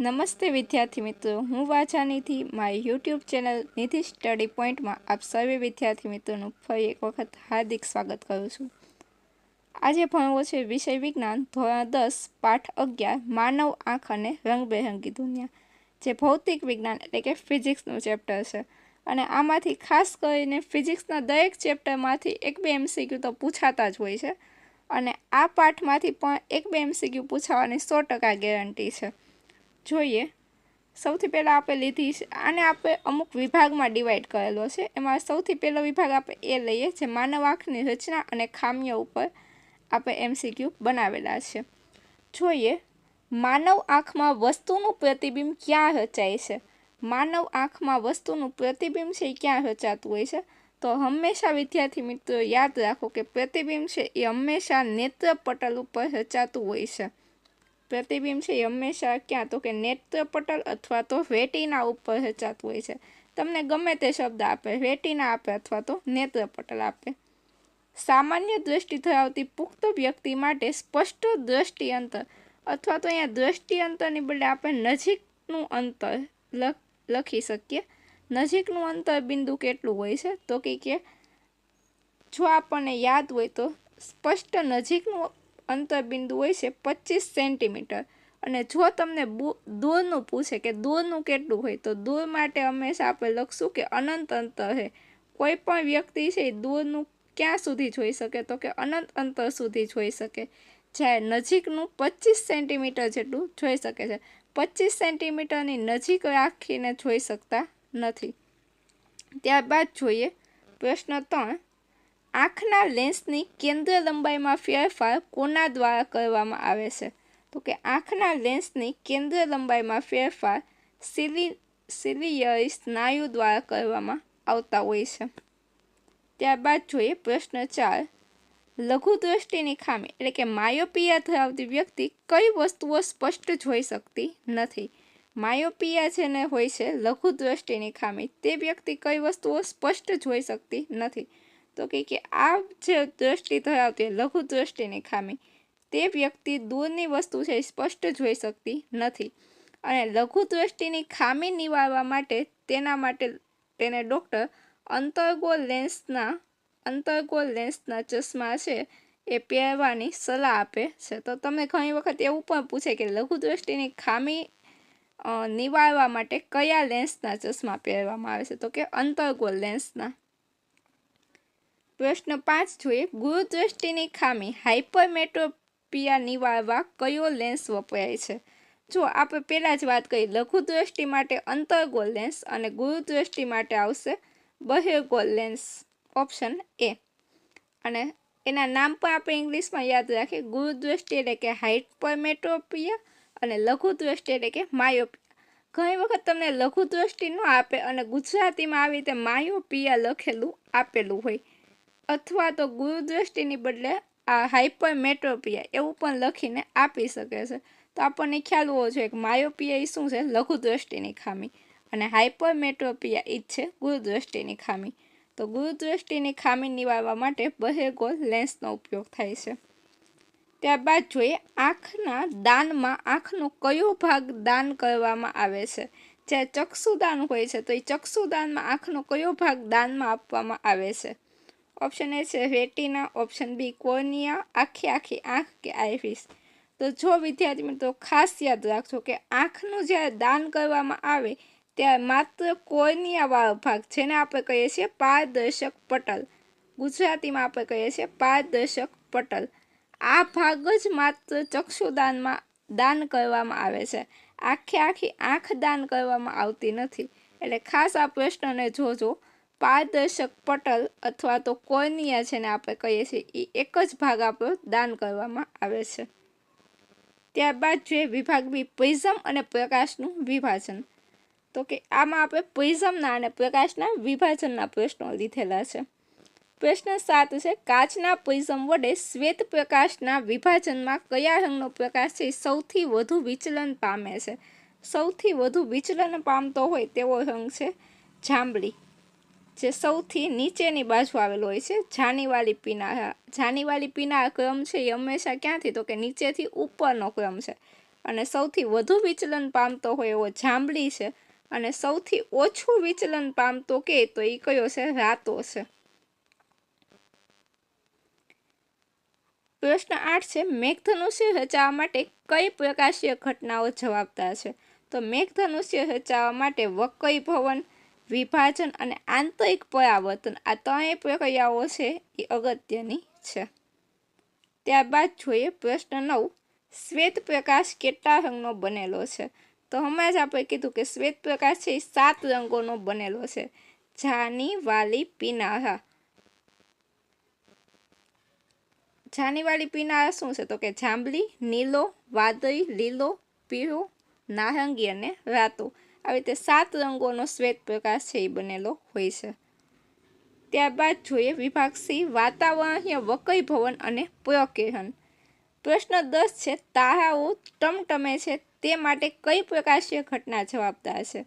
નમસ્તે વિદ્યાર્થી મિત્રો, હું વાછાનીથી મારી યુટ્યુબ ચેનલ નિધિ સ્ટડી પોઈન્ટમાં આપ સર્વે વિદ્યાર્થી મિત્રોનું ફરી એક વખત હાર્દિક સ્વાગત કરું છું. આજે ભણવો છે વિષય વિજ્ઞાન ધોરણ 10 પાઠ 11 માનવ આંખ અને રંગબેરંગી દુનિયા, જે ભૌતિક વિજ્ઞાન એટલે કે ફિઝિક્સનું ચેપ્ટર છે. અને આમાંથી ખાસ કરીને ફિઝિક્સના દરેક ચેપ્ટરમાંથી એક બે MCQ તો પૂછાતા જ હોય છે, અને આ પાઠમાંથી પણ એક બે MCQ પૂછાવાની 100% ગેરંટી છે. જોઈએ, સૌથી પહેલાં આપણે લીધી છે, આને આપણે અમુક વિભાગમાં ડિવાઈડ કરેલો છે. એમાં સૌથી પહેલો વિભાગ આપણે એ લઈએ જે માનવ આંખની રચના અને ખામીઓ ઉપર આપણે MCQ બનાવેલા છે. જોઈએ, માનવ આંખમાં વસ્તુનું પ્રતિબિંબ ક્યાં રચાય છે? માનવ આંખમાં વસ્તુનું પ્રતિબિંબ છે એ ક્યાં રચાતું હોય છે? તો હંમેશા વિદ્યાર્થી મિત્રો યાદ રાખો કે પ્રતિબિંબ છે એ હંમેશા નેત્ર પટલ ઉપર રચાતું હોય છે. પ્રતિબિંબ છે એ હંમેશા ક્યાં તો કે નેત્ર પટલ અથવા તો રેટિના ઉપર રચાતું હોય છે. તમને ગમે તે શબ્દ આપે, રેટિના આપે અથવા તો નેત્ર પટલ આપે. સામાન્ય દ્રષ્ટિ ધરાવતી પુખ્ત વ્યક્તિ માટે સ્પષ્ટ દ્રષ્ટિ અંતર અથવા તો અહીંયા દ્રષ્ટિ અંતરની બદલે આપણે નજીકનું અંતર લખી શકીએ. નજીકનું અંતર બિંદુ કેટલું હોય છે? તો કે જો આપણને યાદ હોય તો સ્પષ્ટ નજીકનું અંતર બિંદુ હોય છે 25 સેન્ટીમીટર. અને જો તમને દૂરનું પૂછે કે દૂરનું કેટલું હોય, તો દૂર માટે હંમેશા આપણે લખશું કે અનંત અંતર છે. કોઈ પણ વ્યક્તિ છે એ દૂરનું ક્યાં સુધી જોઈ શકે? તો કે અનંત અંતર સુધી જોઈ શકે. જ્યારે નજીકનું 25 સેન્ટીમીટર જેટલું જોઈ શકે છે. 25 સેન્ટીમીટરની નજીક રાખીને જોઈ શકતા નથી. ત્યારબાદ જોઈએ પ્રશ્ન 3. આંખના લેન્સની કેન્દ્ર લંબાઈમાં ફેરફાર કોના દ્વારા કરવામાં આવે છે? તો કે આંખના લેન્સની કેન્દ્ર લંબાઈમાં ફેરફાર સિલિયરી સ્નાયુ દ્વારા કરવામાં આવતા હોય છે. ત્યારબાદ જોઈએ પ્રશ્ન 4. લઘુદ્રષ્ટિની ખામી એટલે કે માયોપિયા ધરાવતી વ્યક્તિ કઈ વસ્તુઓ સ્પષ્ટ જોઈ શકતી નથી? માયોપિયા જેને હોય છે લઘુદ્રષ્ટિની ખામી, તે વ્યક્તિ કઈ વસ્તુઓ સ્પષ્ટ જોઈ શકતી નથી? તો કે આ જે દ્રષ્ટિ ધરાવતી લઘુ દ્રષ્ટિની ખામી, તે વ્યક્તિ દૂરની વસ્તુ છે સ્પષ્ટ જોઈ શકતી નથી. અને લઘુ દ્રષ્ટિની ખામી નિવારવા માટે તેને ડૉક્ટર અંતર્ગોળ લેન્સના ચશ્મા છે એ પહેરવાની સલાહ આપે છે. તો તમને ઘણી વખત એવું પણ પૂછે કે લઘુ દ્રષ્ટિની ખામી નિવારવા માટે કયા લેન્સના ચશ્મા પહેરવામાં આવે છે? તો કે અંતર્ગોળ લેન્સના. પ્રશ્ન 5 જોઈએ, ગુરુદ્રષ્ટિની ખામી હાઇપરમેટ્રોપિયા નિવારવા કયો લેન્સ વપરાય છે? જો આપણે પહેલાં જ વાત કરી, લઘુદ્રષ્ટિ માટે અંતર્ગોળ લેન્સ અને ગુરુદ્રષ્ટિ માટે આવશે બહિર્ગોળ લેન્સ, ઓપ્શન એ. અને એના નામ પણ આપણે ઇંગ્લિશમાં યાદ રાખીએ. ગુરુદ્રષ્ટિ એટલે કે હાઇપરમેટ્રોપિયા અને લઘુદ્રષ્ટિ એટલે કે માયોપિયા. ઘણી વખત તમને લઘુદ્રષ્ટિ ન આપે અને ગુજરાતીમાં આવી રીતે માયોપિયા લખેલું આપેલું હોય, અથવા તો ગુરુદ્રષ્ટિની બદલે આ હાઇપરમેટ્રોપિયા એવું પણ લખીને આપી શકે છે. તો આપણને ખ્યાલ હોવો જોઈએ કે માયોપિયા એ શું છે? લઘુદ્રષ્ટિની ખામી, અને હાઇપરમેટ્રોપિયા એ જ છે ગુરુદ્રષ્ટિની ખામી. તો ગુરુદ્રષ્ટિની ખામી નિવારવા માટે બહિર્ગોળ લેન્સનો ઉપયોગ થાય છે. ત્યારબાદ જોઈએ, આંખના દાનમાં આંખનો કયો ભાગ દાન કરવામાં આવે છે? જ્યારે ચક્ષુદાન હોય છે તો એ ચક્ષુદાનમાં આંખનો કયો ભાગ દાનમાં આપવામાં આવે છે? ઓપ્શન એ છે રેટિના, ઓપ્શન બી કોર્નિયા, આખી આંખ કે આઈરિસ. તો જો વિદ્યાર્થી મિત્રો ખાસ યાદ રાખજો કે આંખનું જ્યારે દાન કરવામાં આવે ત્યારે માત્ર કોર્નિયાવાળો ભાગ, જેને આપણે કહીએ છીએ પારદર્શક પટલ, ગુજરાતીમાં આપણે કહીએ છીએ પારદર્શક પટલ, આ ભાગ જ માત્ર ચક્ષુદાનમાં દાન કરવામાં આવે છે. આખી આંખ દાન કરવામાં આવતી નથી. એટલે ખાસ આ પ્રશ્નને જોજો. પારદર્શક પટલ અથવા તો કોર્નિયા જેને આપણે કહીએ છીએ એ એક જ ભાગ આપણો દાન કરવામાં આવે છે. ત્યારબાદ જોઈએ વિભાગ બી, પ્રિઝમ અને પ્રકાશનું વિભાજન. તો કે આમાં આપણે પ્રિઝમના અને પ્રકાશના વિભાજનના પ્રશ્નો લીધેલા છે. પ્રશ્ન 7 છે, કાચના પ્રિઝમ વડે શ્વેત પ્રકાશના વિભાજનમાં કયા રંગનો પ્રકાશ છે સૌથી વધુ વિચલન પામે છે? સૌથી વધુ વિચલન પામતો હોય તેવો રંગ છે જાંબલી, જે સૌથી નીચેની બાજુ આવેલો હોય છે. જાનીવાલી પીના ક્રમ છે એ હંમેશા ક્યાંથી? તો કે નીચેથી ઉપરનો ક્રમ છે. અને સૌથી વધુ વિચલન પામતો હોય એવો જાંબલી છે અને સૌથી ઓછું વિચલન પામતો કે તો એ કયો છે? રાતો છે। પ્રશ્ન 8 છે મેઘધનુષ્ય રચાવવા માટે કઈ પ્રકાશીય ઘટનાઓ જવાબદાર છે? તો મેઘધનુષ્ય રચાવવા માટે વક્રીભવન, વિભાજન અને આંતરિક પરાવર્તન આ ત્રણેય પ્રક્રિયાઓ છે એ અગત્યની છે। ત્યારબાદ જોઈએ પ્રશ્ન 9 શ્વેત પ્રકાશ કેટલા રંગનો બનેલો છે? તો હમણાં જ આપણે કીધું કે શ્વેત પ્રકાશ છે એ 7 રંગોનો બનેલો છે। જાની, વાલી, પીનારા। જાની, વાલી, પીનારા શું છે? તો કે જાંબલી, નીલો, વાદળી, લીલો, પીળો, નારંગી અને રાતો। આવી રીતે 7 રંગોનો શ્વેત પ્રકાશ છે એ બનેલો હોય છે। ત્યારબાદ જોઈએ વિભાગ સી વાતાવરણીય વક્રીભવન અને પ્રકિરણ। પ્રશ્ન 10 છે તારાઓ ટમટમે છે તે માટે કઈ પ્રકાશીય ઘટના જવાબદાર છે?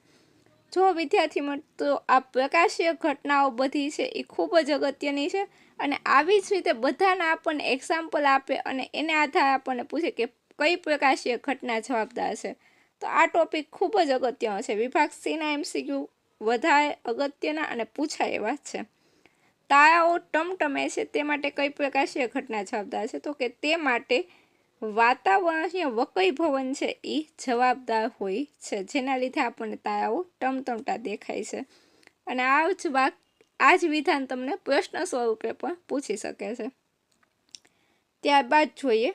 જો વિદ્યાર્થી મિત્રો આ પ્રકાશીય ઘટનાઓ બધી છે એ ખૂબ જ અગત્યની છે અને આવી જ રીતે બધાના આપણને એક્ઝામ્પલ આપે અને એને આધારે આપણને પૂછે કે કઈ પ્રકાશીય ઘટના જવાબદાર છે, તો આ ટોપિક ખૂબ જ અગત્યનો છે। વિભાગ સીના MCQ વધારે અગત્યના અને પૂછાય એવા છે। તારાઓ ટમટમે છે તે માટે કઈ પ્રકાશીય ઘટના જવાબદાર છે? તો કે તે માટે વાતાવરણીય વક્રીભવન છે એ જવાબદાર હોય છે, જેના લીધે આપણને તારાઓ ટમટમતા દેખાય છે। અને આ જ વિધાન તમને પ્રશ્ન સ્વરૂપે પણ પૂછી શકે છે। ત્યારબાદ જોઈએ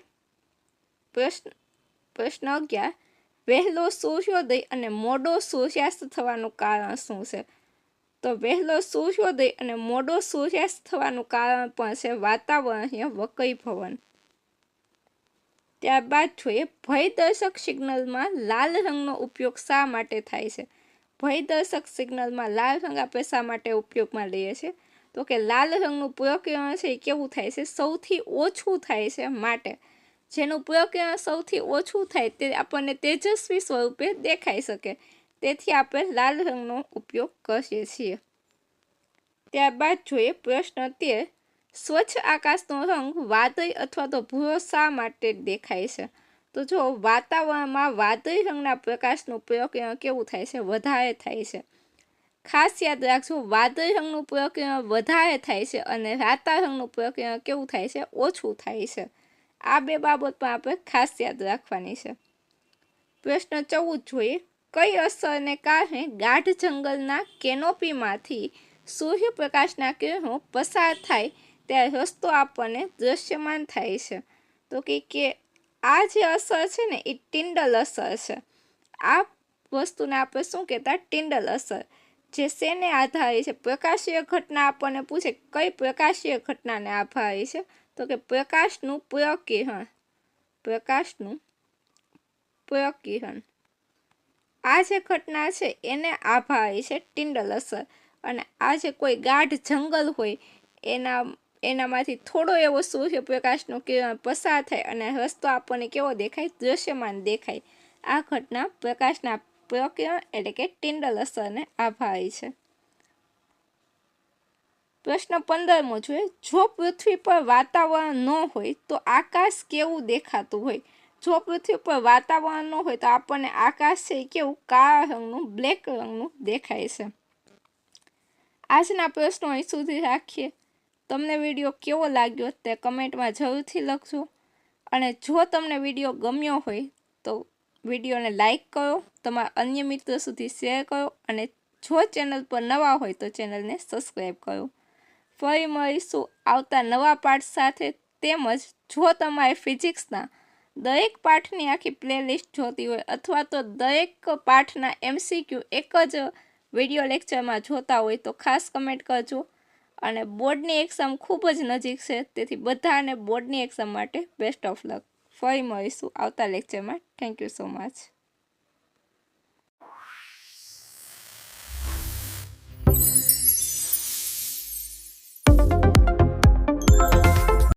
પ્રશ્ન 11 વહેલો સૂર્યોદય અને મોડો સૂર્યાસ્ત થવાનું કારણ શું છે? તો વહેલો સૂર્યોદય અને મોડો સૂર્યાસ્ત થવાનું કારણ પણ છે વાતાવરણીય વક્રીભવન। ત્યારબાદ જોઈએ ભયદર્શક સિગ્નલમાં લાલ રંગનો ઉપયોગ શા માટે થાય છે? ભયદર્શક સિગ્નલમાં લાલ રંગ આપણે શા માટે ઉપયોગમાં લઈએ છીએ? તો કે લાલ રંગનું પ્રકિરણ છે એ કેવું થાય છે? સૌથી ઓછું થાય છે માટે। જેનું પ્રકિરણ સૌથી ઓછું થાય તે આપણને તેજસ્વી સ્વરૂપે દેખાઈ શકે, તેથી આપણે લાલ રંગનો ઉપયોગ કરીએ છીએ। ત્યારબાદ જોઈએ પ્રશ્ન 13 સ્વચ્છ આકાશનો રંગ વાદળી અથવા તો ભૂરો શા માટે દેખાય છે? તો જો વાતાવરણમાં વાદળી રંગના પ્રકાશનું પ્રકિરણ કેવું થાય છે? વધારે થાય છે। ખાસ યાદ રાખજો વાદળી રંગનું પ્રકિરણ વધારે થાય છે અને રાતા રંગનું પ્રકિરણ કેવું થાય છે? ઓછું થાય છે। આ બે બાબત પણ આપણે ખાસ યાદ રાખવાની છે। પ્રશ્ન 14 જોઈએ કઈ અસરને કારણે ગાઢ જંગલના કેનોપીમાંથી સૂર્યપ્રકાશના કિરણો પસાર થાય ત્યારે રસ્તો આપણને દ્રશ્યમાન થાય છે? તો કે આ જે અસર છે ને એ ટિન્ડલ અસર છે। આ વસ્તુને આપણે શું કહેતા? ટિન્ડલ અસર। જે શેને આધારિત છે? પ્રકાશીય ઘટના આપણને પૂછે કઈ પ્રકાશીય ઘટનાને આધારિત છે? તો કે પ્રકાશનું પ્રકિરણ। પ્રકાશનું પ્રકિરણ આ જે ઘટના છે એને આભારી છે ટિન્ડલ અસર। અને આ જે કોઈ ગાઢ જંગલ હોય એનામાંથી થોડો એવો સૂર્યપ્રકાશનું કિરણ પસાર થાય અને રસ્તો આપણને કેવો દેખાય? દ્રશ્યમાન દેખાય। આ ઘટના પ્રકાશના પ્રકિરણ એટલે કે ટિન્ડલ અસરને આભારી છે। પ્રશ્ન 15મો જોઈએ જો પૃથ્વી પર વાતાવરણ ન હોય તો આકાશ કેવું દેખાતું હોય? જો પૃથ્વી પર વાતાવરણ ન હોય તો આપણને આકાશ છે કેવું? કાળા રંગનું, બ્લેક રંગનું દેખાય છે। આજના પ્રશ્નો અહીં સુધી રાખીએ। તમને વિડીયો કેવો લાગ્યો તે કમેન્ટમાં જરૂરથી લખજો અને જો તમને વિડીયો ગમ્યો હોય તો વિડીયોને લાઈક કરો, તમારા અન્ય મિત્રો સુધી શેર કરો અને જો ચેનલ પર નવા હોય તો ચેનલને સબસ્ક્રાઈબ કરો। ફરી મળીશું આવતા નવા પાઠ સાથે। તેમજ જો તમારે ફિઝિક્સના દરેક પાઠની આખી પ્લેલિસ્ટ જોતી હોય અથવા તો દરેક પાઠના MCQ એક જ વિડીયો લેક્ચરમાં જોતા હોય તો ખાસ કમેન્ટ કરજો। અને બોર્ડની એક્ઝામ ખૂબ જ નજીક છે, તેથી બધાને બોર્ડની એક્ઝામ માટે બેસ્ટ ઓફ લક। ફરી મળીશું આવતા લેક્ચરમાં। Thank you so much.